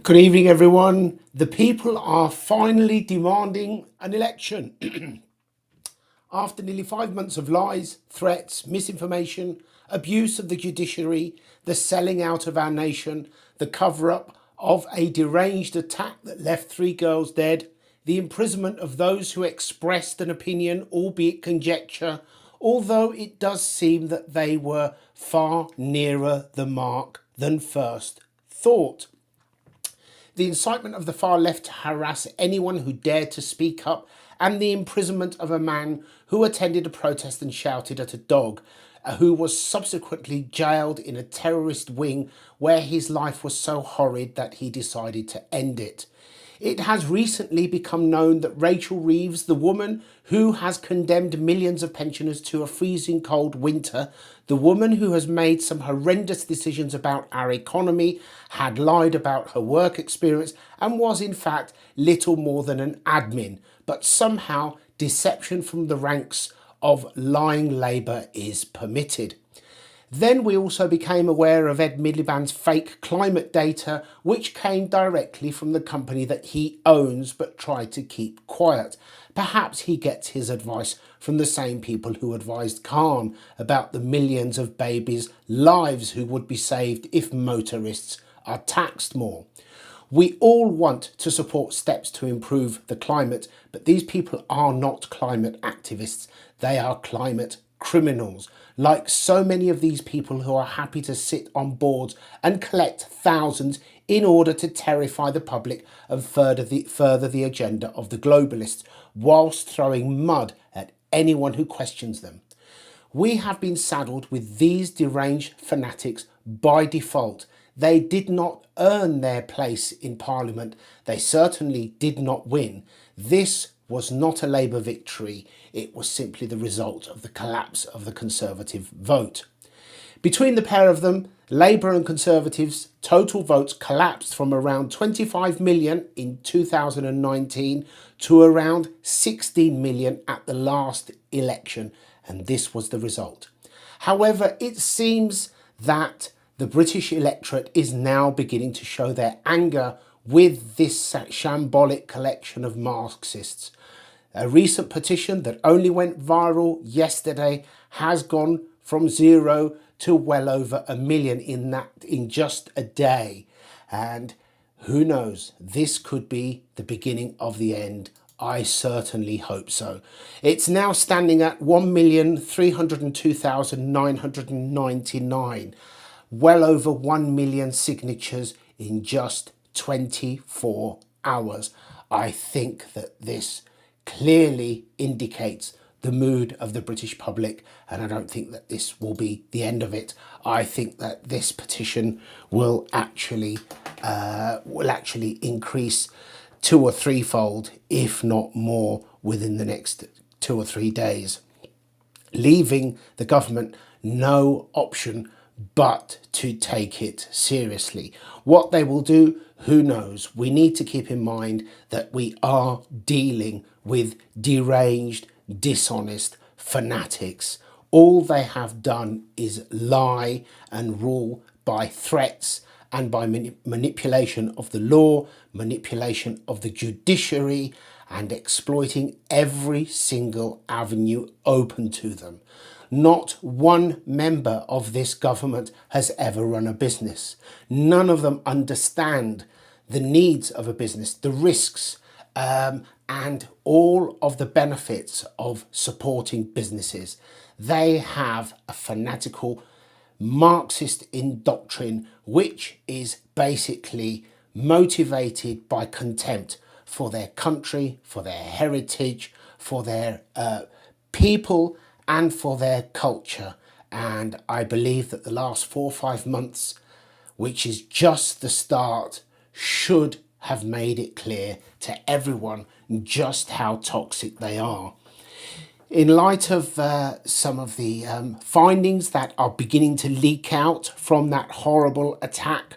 Good evening, everyone. The people are finally demanding an election. After nearly 5 months of lies, threats, misinformation, abuse of the judiciary, the selling out of our nation, the cover up of a deranged attack that left 3 girls dead, the imprisonment of those who expressed an opinion, albeit conjecture, although it does seem that they were far nearer the mark than first thought. The incitement of the far left to harass anyone who dared to speak up, and the imprisonment of a man who attended a protest and shouted at a dog, who was subsequently jailed in a terrorist wing where his life was so horrid that he decided to end it. It has recently become known that Rachel Reeves, the woman who has condemned millions of pensioners to a freezing cold winter, the woman who has made some horrendous decisions about our economy, had lied about her work experience and was in fact little more than an admin, but somehow deception from the ranks of lying Labour is permitted. Then we also became aware of Ed Miliband's fake climate data, which came directly from the company that he owns but tried to keep quiet. Perhaps he gets his advice from the same people who advised Khan about the millions of babies' lives who would be saved if motorists are taxed more. We all want to support steps to improve the climate, but these people are not climate activists. They are climate criminals, like so many of these people who are happy to sit on boards and collect thousands in order to terrify the public and further the agenda of the globalists, whilst throwing mud at anyone who questions them. We have been saddled with these deranged fanatics by default. They did not earn their place in Parliament. They certainly did not win. This was not a Labour victory. It was simply the result of the collapse of the Conservative vote. Between the pair of them, Labour and Conservatives' total votes collapsed from around 25 million in 2019 to around 16 million at the last election, and this was the result. However, it seems that the British electorate is now beginning to show their anger with this shambolic collection of Marxists. A recent petition that only went viral yesterday has gone from 0 to well over 1 million in just a day. And who knows, this could be the beginning of the end. I certainly hope so. It's now standing at 1,302,999. Well over 1 million signatures in just 24 hours. I think that this clearly indicates the mood of the British public, and I don't think that this will be the end of it. I think that this petition will actually increase 2 or 3-fold, if not more, within the next 2 or 3 days, leaving the government no option but to take it seriously. What they will do, who knows? We need to keep in mind that we are dealing with deranged, dishonest fanatics. All they have done is lie and rule by threats and by manipulation of the law, manipulation of the judiciary, and exploiting every single avenue open to them. Not one member of this government has ever run a business. None of them understand the needs of a business, the risks, and all of the benefits of supporting businesses. They have a fanatical Marxist doctrine, which is basically motivated by contempt for their country, for their heritage, for their people, and for their culture. And I believe that the last 4 or 5 months, which is just the start, should have made it clear to everyone just how toxic they are. In light of some of the findings that are beginning to leak out from that horrible attack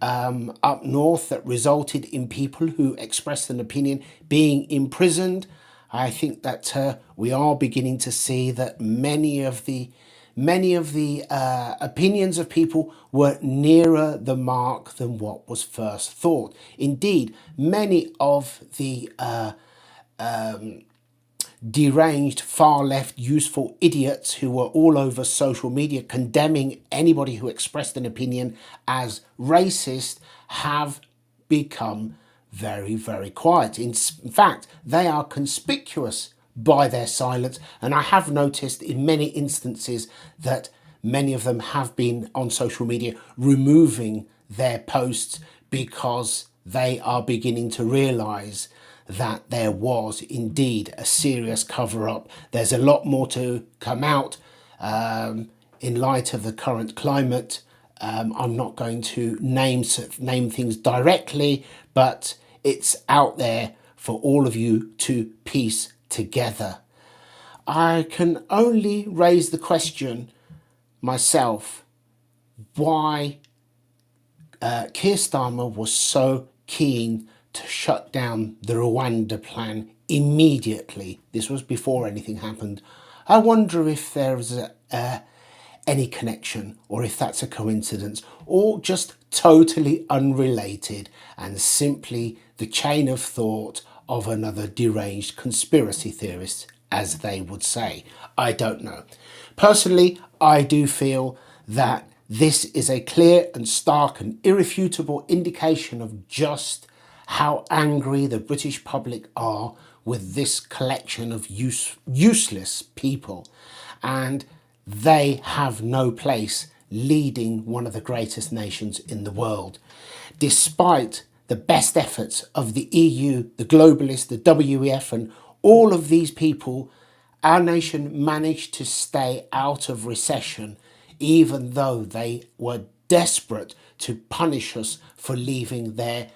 up north that resulted in people who expressed an opinion being imprisoned, I think that we are beginning to see that many of the many of the opinions of people were nearer the mark than what was first thought. Indeed, many of the deranged, far left, useful idiots who were all over social media condemning anybody who expressed an opinion as racist have become very, very quiet. In fact, they are conspicuous by their silence, and I have noticed in many instances that many of them have been on social media removing their posts because they are beginning to realize that there was indeed a serious cover-up. There's a lot more to come out in light of the current climate. I'm not going to name things directly, but it's out there for all of you to piece together. I can only raise the question myself why Keir Starmer was so keen to shut down the Rwanda plan immediately. This was before anything happened. I wonder if there's any connection, or if that's a coincidence, or just totally unrelated and simply the chain of thought of another deranged conspiracy theorist, as they would say. I don't know. Personally, I do feel that this is a clear and stark and irrefutable indication of just how angry the British public are with this collection of useless people, and they have no place leading one of the greatest nations in the world. Despite the best efforts of the EU, the globalists, the WEF, and all of these people, our nation managed to stay out of recession, even though they were desperate to punish us for leaving their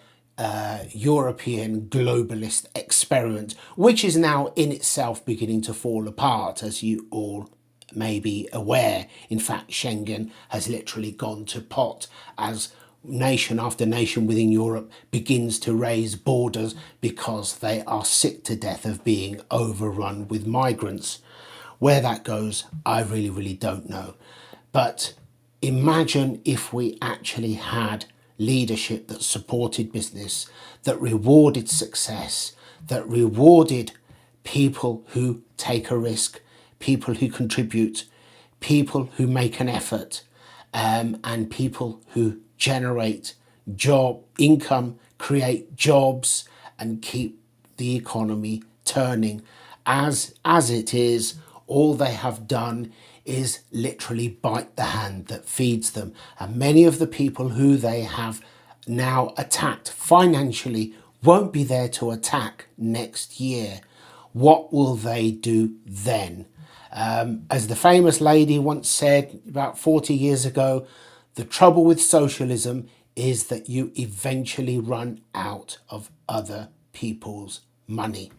European globalist experiment, which is now in itself beginning to fall apart, as you all may be aware. In fact, Schengen has literally gone to pot as nation after nation within Europe begins to raise borders because they are sick to death of being overrun with migrants. Where that goes, I really, really don't know. But imagine if we actually had leadership that supported business, that rewarded success, that rewarded people who take a risk, people who contribute, people who make an effort, and people who generate income, create jobs, and keep the economy turning. As it is, all they have done is literally bite the hand that feeds them. And many of the people who they have now attacked financially won't be there to attack next year. What will they do then? As the famous lady once said about 40 years ago, the trouble with socialism is that you eventually run out of other people's money.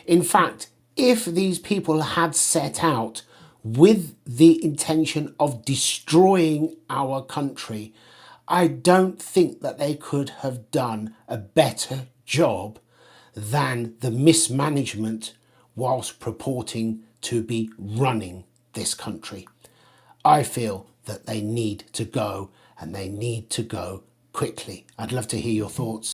In fact, if these people had set out with the intention of destroying our country, I don't think that they could have done a better job than the mismanagement whilst purporting to be running this country. I feel that they need to go, and they need to go quickly. I'd love to hear your thoughts.